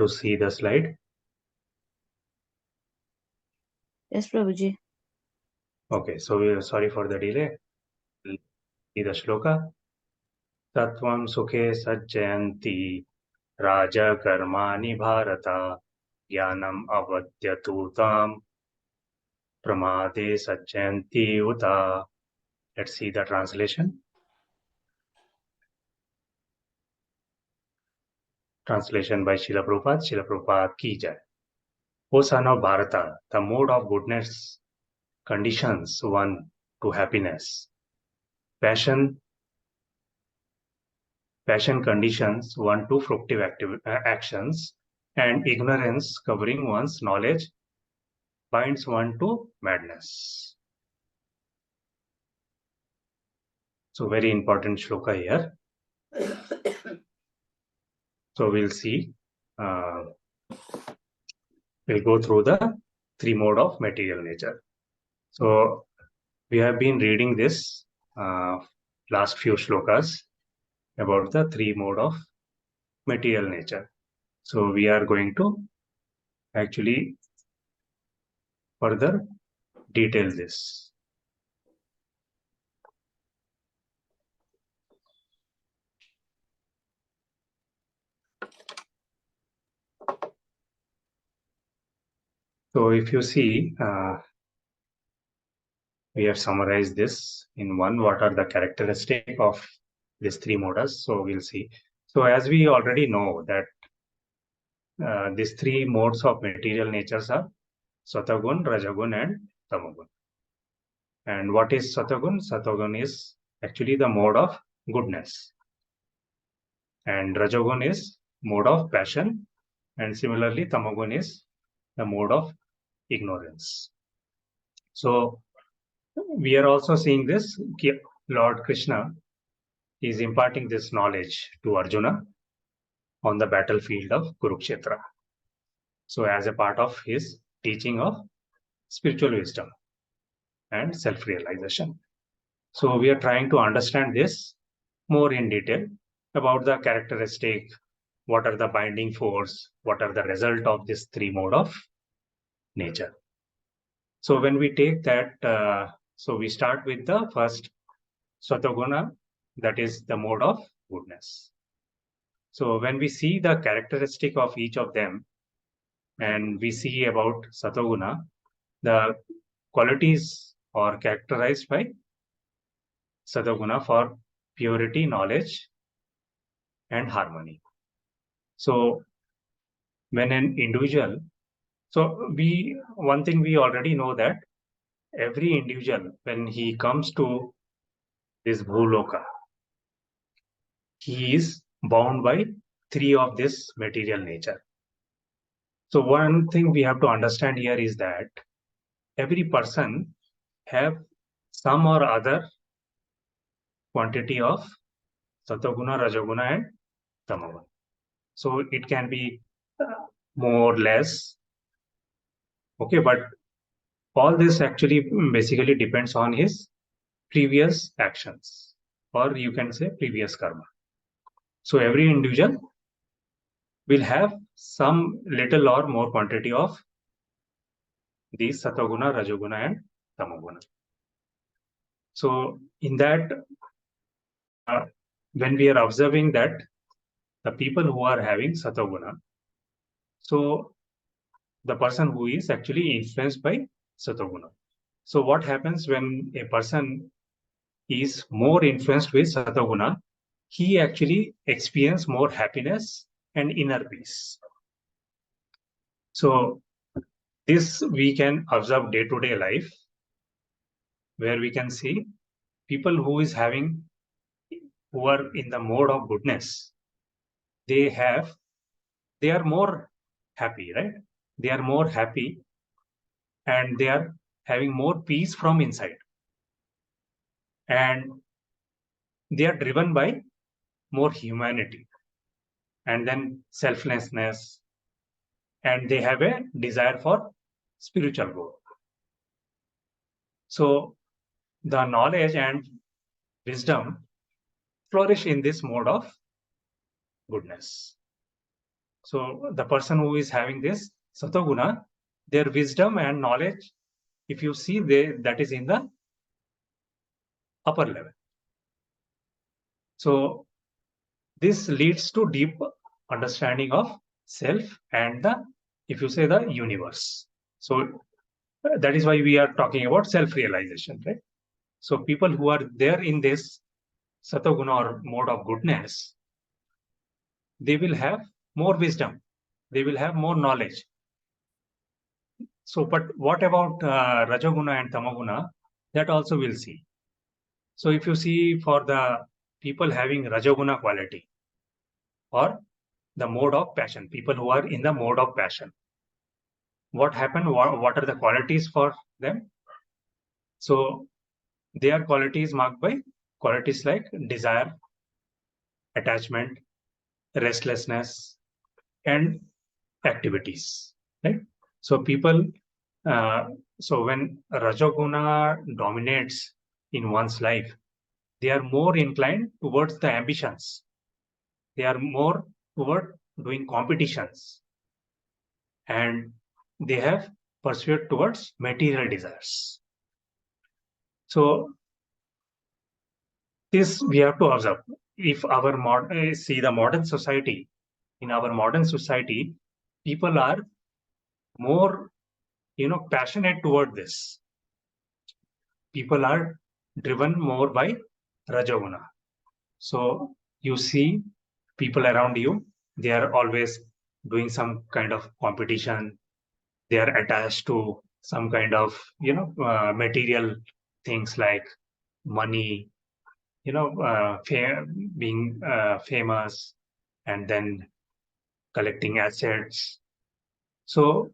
to see the slide? Yes, Prabhuji. Okay, so we are sorry for the delay. See the shloka. Tattvam sukhe sajjayanti raja karmani bharata jnanam avadyatu tam pramade sajjayanti uta. Let's see the translation. Translation by Srila Prabhupada. Srila Prabhupada ki jai. O son of Bharata, the mode of goodness conditions one to happiness. Passion conditions one to fructive actions, and ignorance covering one's knowledge binds one to madness. So very important shloka here. So we'll see. We'll go through the three mode of material nature. So we have been reading this last few shlokas about the three mode of material nature. So we are going to actually further detail this. So if you see, we have summarized this in one. What are the characteristics of these three modes? So we'll see. So as we already know that these three modes of material natures are Satagun, Rajagun, and Tamagun. And what is Satagun? Satagun is actually the mode of goodness. And Rajagun is mode of passion. And similarly, Tamagun is the mode of ignorance. So we are also seeing this. Lord Krishna is imparting this knowledge to Arjuna on the battlefield of Kurukshetra. So as a part of his teaching of spiritual wisdom and self-realization. So we are trying to understand this more in detail about the characteristic, what are the binding force, what are the result of this three mode of nature. So when we take that, so we start with the first Satoguna, that is the mode of goodness. So when we see the characteristic of each of them, and we see about Satoguna, the qualities are characterized by Satoguna for purity, knowledge, and harmony. So when an individual, one thing we already know that every individual, when he comes to this Bhuloka, he is bound by three of this material nature. So one thing we have to understand here is that every person have some or other quantity of Satoguna, Rajoguna, and Tamoguna. So it can be more, less. Okay, but all this actually basically depends on his previous actions, or you can say previous karma. So every individual will have some little or more quantity of these Satoguna, Rajoguna, and Tamoguna. So in that, when we are observing that the people who are having Satoguna, so the person who is actually influenced by Satoguna. So what happens when a person is more influenced with Satoguna, he actually experiences more happiness and inner peace. So this we can observe day-to-day life, where we can see people who are in the mode of goodness, they are more happy, right? They are more happy and they are having more peace from inside. And they are driven by more humanity and then selflessness, and they have a desire for spiritual growth. So the knowledge and wisdom flourish in this mode of goodness. So the person who is having this satoguna, their wisdom and knowledge, if you see, that is in the upper level. So this leads to deep understanding of self and the, if you say, the universe. So that is why we are talking about self-realization, right? So people who are there in this satoguna or mode of goodness, they will have more wisdom, they will have more knowledge. So, but what about rajoguna and tamoguna? That also we'll see. So if you see, for the people having rajoguna quality or the mode of passion, people who are in the mode of passion, what happened? What are the qualities for them? So their qualities marked by qualities like desire, attachment, restlessness, and activities, right? So people, so when rajoguna dominates in one's life, they are more inclined towards the ambitions. They are more toward doing competitions, and they have pursued towards material desires. So this we have to observe. If our see the modern society, in our modern society, people are more, passionate toward this. People are driven more by rajoguna. So you see people around you, they are always doing some kind of competition. They are attached to some kind of, material things like money, being famous, and then collecting assets. So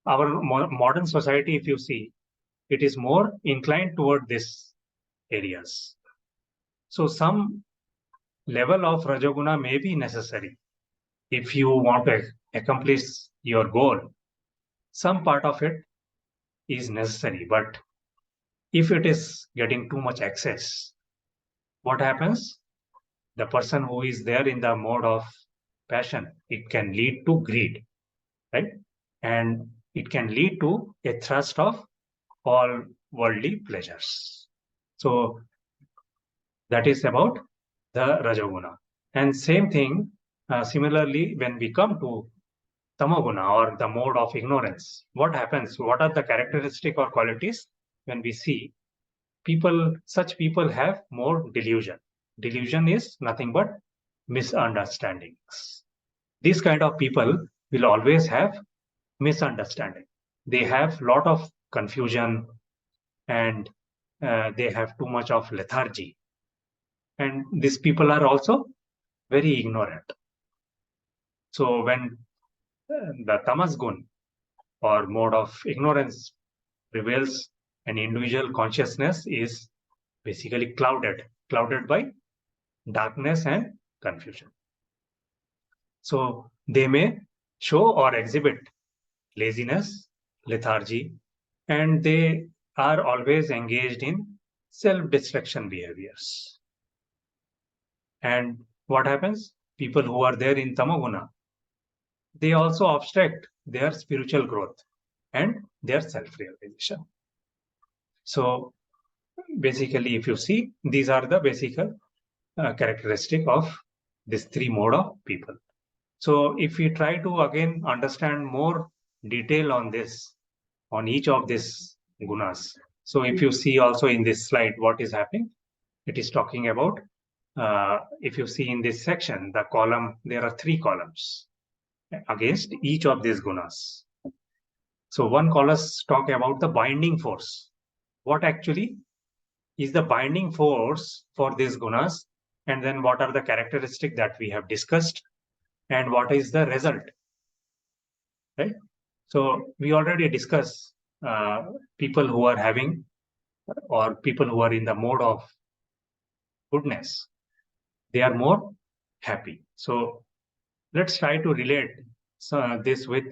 our modern society, if you see, it is more inclined toward these areas. So some level of rajoguna may be necessary if you want to accomplish your goal. Some part of it is necessary, but if it is getting too much access, what happens? The person who is there in the mode of passion, it can lead to greed, right? And it can lead to a thrust of all worldly pleasures. So that is about the rajoguna. And same thing, similarly, when we come to tamoguna or the mode of ignorance, what happens? What are the characteristic or qualities? When we see people, such people have more delusion. Delusion is nothing but misunderstandings. These kind of people will always have misunderstanding. They have lot of confusion, and they have too much of lethargy. And these people are also very ignorant. So when the tamas gun or mode of ignorance prevails, an individual consciousness is basically clouded by darkness and confusion. So they may show or exhibit laziness, lethargy, and they are always engaged in self-destruction behaviors. And what happens? People who are there in tamoguna, they also obstruct their spiritual growth and their self-realization. So basically, if you see, these are the basic characteristic of this three mode of people. So if we try to again understand more detail on this, on each of these gunas. So if you see also in this slide, what is happening? It is talking about, if you see in this section, the column, there are three columns against each of these gunas. So one column talk about the binding force. What actually is the binding force for these gunas? And then what are the characteristics that we have discussed? And what is the result? Right? So we already discussed people who are having, or people who are in the mode of goodness, they are more happy. So let's try to relate this with,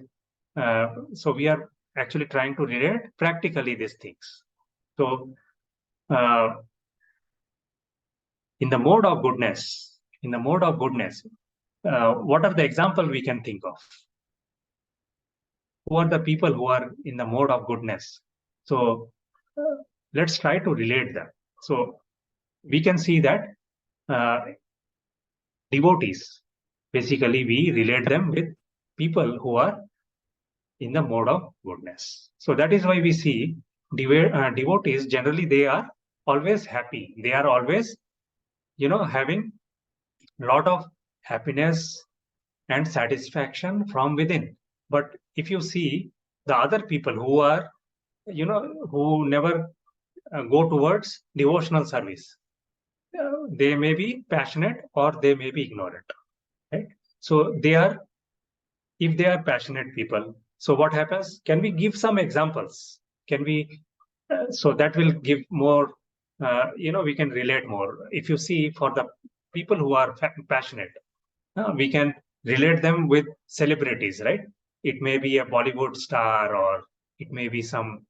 so we are actually trying to relate practically these things. So uh, in the mode of goodness, what are the example we can think of? Who are the people who are in the mode of goodness? So let's try to relate them. So we can see that devotees, basically we relate them with people who are in the mode of goodness. So that is why we see devotees, generally they are always happy. They are always, having a lot of happiness and satisfaction from within. But if you see the other people who are, who never go towards devotional service, they may be passionate or they may be ignorant, right? So if they are passionate people, so what happens? Can we give some examples? Can we? So that will give more. We can relate more. If you see for the people who are passionate, we can relate them with celebrities, right? It may be a Bollywood star or it may be some,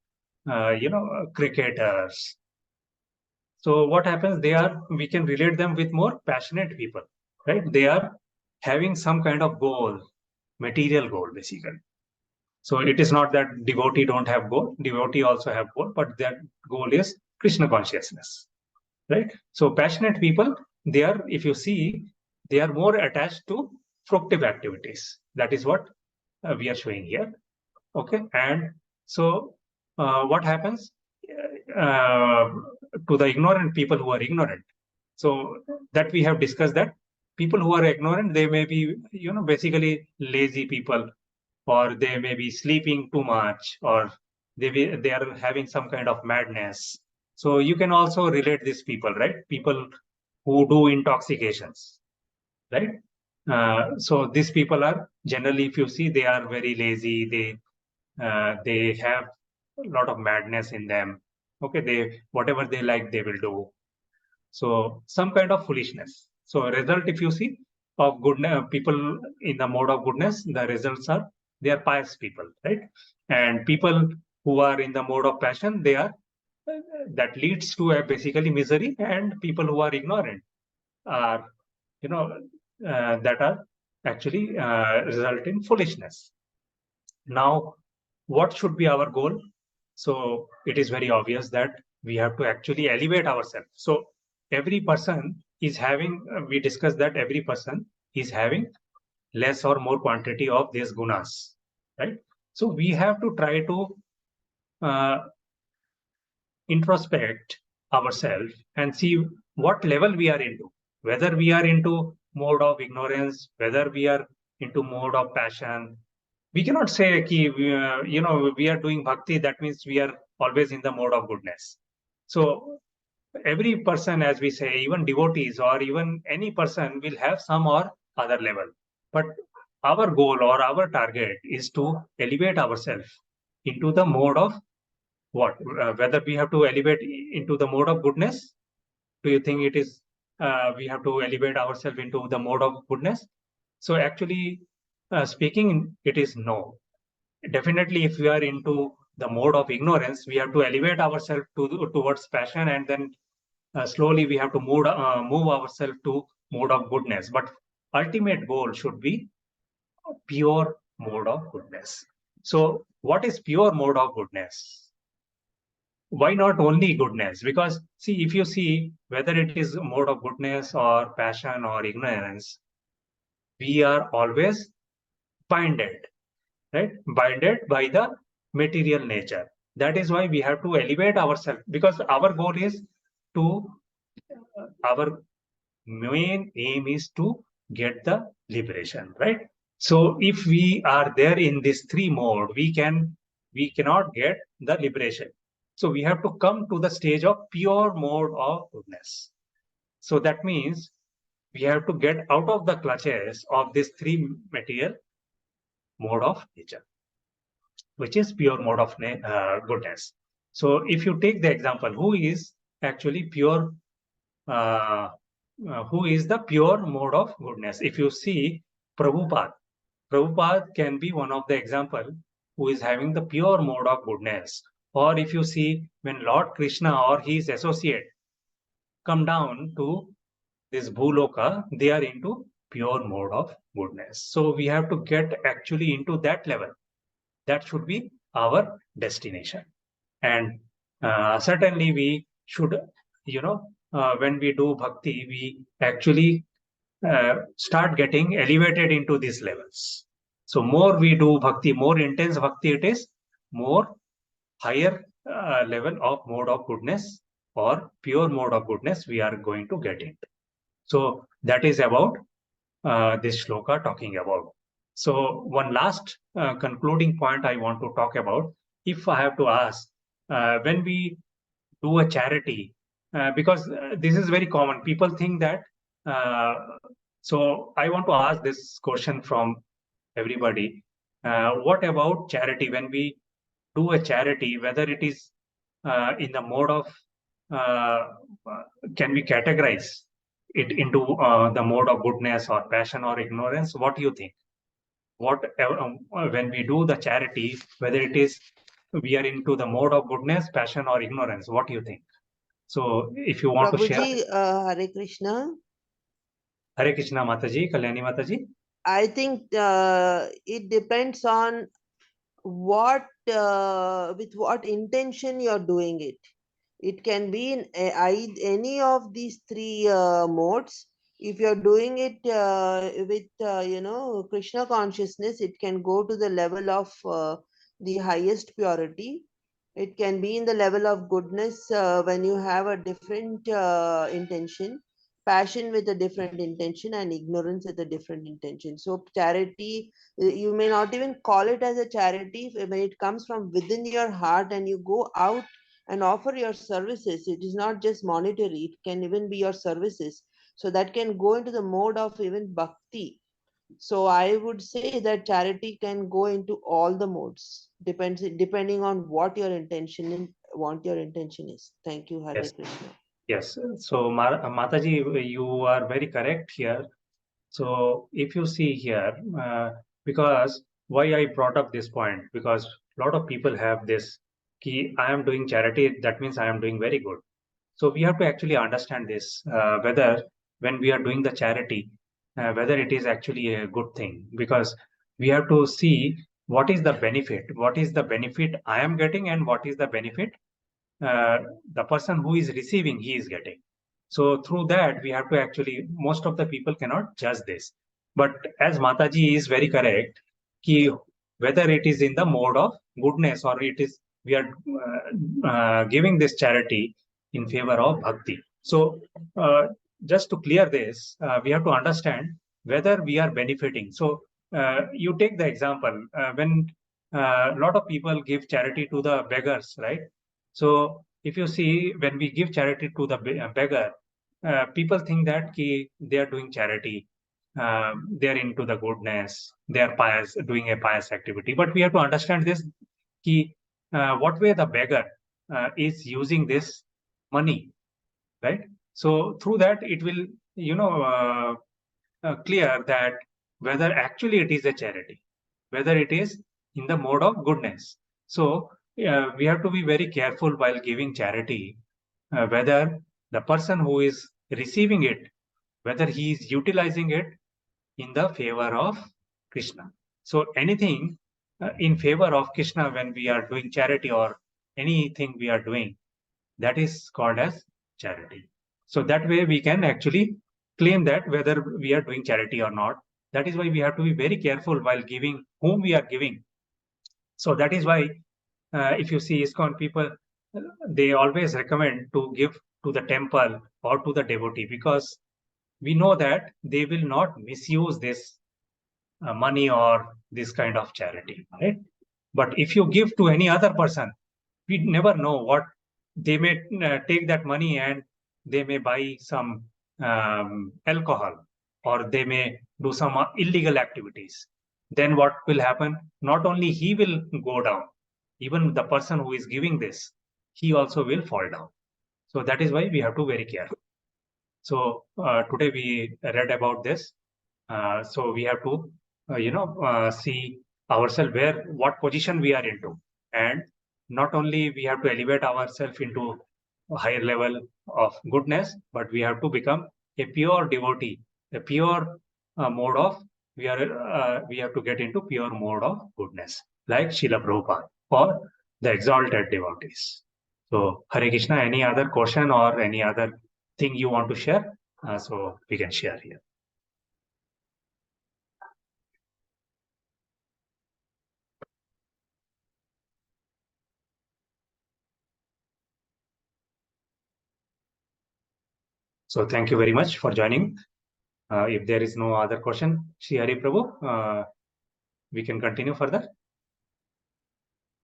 cricketers. So what happens? We can relate them with more passionate people, right? They are having some kind of goal, material goal, basically. So it is not that devotee don't have goal, devotee also have goal, but that goal is Krishna consciousness, right? So passionate people, if you see, they are more attached to fructive activities. That is what we are showing here. Okay, and so what happens uh, to the ignorant people who are ignorant? So that we have discussed that people who are ignorant, they may be, basically lazy people, or they may be sleeping too much, or they are having some kind of madness. So you can also relate these people, right? People who do intoxications, right? So these people are generally, if you see, they are very lazy. They have a lot of madness in them. Okay, they whatever they like, they will do. So some kind of foolishness. So result, if you see, of goodness, people in the mode of goodness, the results are they are pious people, right? And people who are in the mode of passion, they are that leads to a basically misery. And people who are ignorant are, you know, that are actually result in foolishness. Now, what should be our goal? So it is very obvious that we have to actually elevate ourselves. So every person is having, we discussed that every person is having less or more quantity of these gunas, right? So we have to try to uh, introspect ourselves and see what level we are into, whether we are into mode of ignorance, whether we are into mode of passion. We cannot say ki, we are doing bhakti, that means we are always in the mode of goodness. So every person, as we say, even devotees or even any person will have some or other level. But our goal or our target is to elevate ourselves into the mode of what? Whether we have to elevate into the mode of goodness? Do you think it is we have to elevate ourselves into the mode of goodness? So actually speaking, it is no. Definitely, if we are into the mode of ignorance, we have to elevate ourselves towards passion, and then slowly we have to move ourselves to mode of goodness. But ultimate goal should be pure mode of goodness. So what is pure mode of goodness? Why not only goodness? Because see, if you see whether it is mode of goodness or passion or ignorance, we are always binded, right? Binded by the material nature. That is why we have to elevate ourselves, because our goal is to, our main aim is to get the liberation, right? So if we are there in this three mode, we cannot get the liberation. So we have to come to the stage of pure mode of goodness. So that means we have to get out of the clutches of this three material mode of nature, which is pure mode of goodness. So if you take the example, who is actually pure, uh, who is the pure mode of goodness? If you see Prabhupada, Prabhupada can be one of the example who is having the pure mode of goodness. Or if you see when Lord Krishna or his associate come down to this Bhuloka, they are into pure mode of goodness. So we have to get actually into that level. That should be our destination. And certainly we should, when we do bhakti, we actually start getting elevated into these levels. So more we do bhakti, more intense bhakti it is, more higher level of mode of goodness or pure mode of goodness we are going to get into. So that is about this shloka talking about. So one last concluding point I want to talk about, if I have to ask, when we do a charity, because this is very common, people think that, uh, so I want to ask this question from everybody. What about charity? When we do a charity, whether it is in the mode of, uh, can we categorize it into the mode of goodness or passion or ignorance? What do you think? What when we do the charity, whether it is we are into the mode of goodness, passion, or ignorance? What do you think? So, if you want to share, Prabhuji, Hare Krishna. Hare Krishna Mataji, Kalyani Mataji. I think it depends on with what intention you're doing it. It can be in any of these three modes. If you're doing it with Krishna consciousness, it can go to the level of the highest purity. It can be in the level of goodness when you have a different intention, passion with a different intention, and ignorance with a different intention. So charity, you may not even call it as a charity when it comes from within your heart and you go out and offer your services. It is not just monetary, it can even be your services. So that can go into the mode of even bhakti. So I would say that charity can go into all the modes, depending on what your intention is. Thank you, Hare Yes, Krishna. yes. So, Mataji, you are very correct here. So, if you see here, because why I brought up this point, because a lot of people have this key, I am doing charity, that means I am doing very good. So we have to actually understand this, whether when we are doing the charity, whether it is actually a good thing, because we have to see what is the benefit I am getting, and what is the benefit uh, the person who is receiving he is getting. So through that we have to actually, most of the people cannot judge this. But as Mataji is very correct, ki whether it is in the mode of goodness or it is we are giving this charity in favor of bhakti. So just to clear this, we have to understand whether we are benefiting. So you take the example, when a lot of people give charity to the beggars, right? So if you see, when we give charity to the beggar, people think that they are doing charity, they are into the goodness, they are pious, doing a pious activity. But we have to understand this: ki, what way the beggar is using this money, right? So through that, it will, clear that whether actually it is a charity, whether it is in the mode of goodness. So we have to be very careful while giving charity, whether the person who is receiving it, whether he is utilizing it in the favor of Krishna. So anything in favor of Krishna, when we are doing charity or anything we are doing, that is called as charity. So that way we can actually claim that whether we are doing charity or not. That is why we have to be very careful while giving whom we are giving. So that is why if you see ISKCON people, they always recommend to give to the temple or to the devotee, because we know that they will not misuse this money or this kind of charity, right? But if you give to any other person, we never know what they may take that money and they may buy some alcohol, or they may do some illegal activities. Then what will happen? Not only he will go down, even the person who is giving this, he also will fall down. So that is why we have to be very careful. So today we read about this. So we have to, see ourselves where, what position we are into, and not only we have to elevate ourselves into a higher level of goodness, but we have to become a pure devotee, a pure mode of, we have to get into pure mode of goodness, like Srila Prabhupada for the exalted devotees. So, Hare Krishna, any other question or any other thing you want to share? So we can share here. So thank you very much for joining. If there is no other question, Shri Hari Prabhu, we can continue further.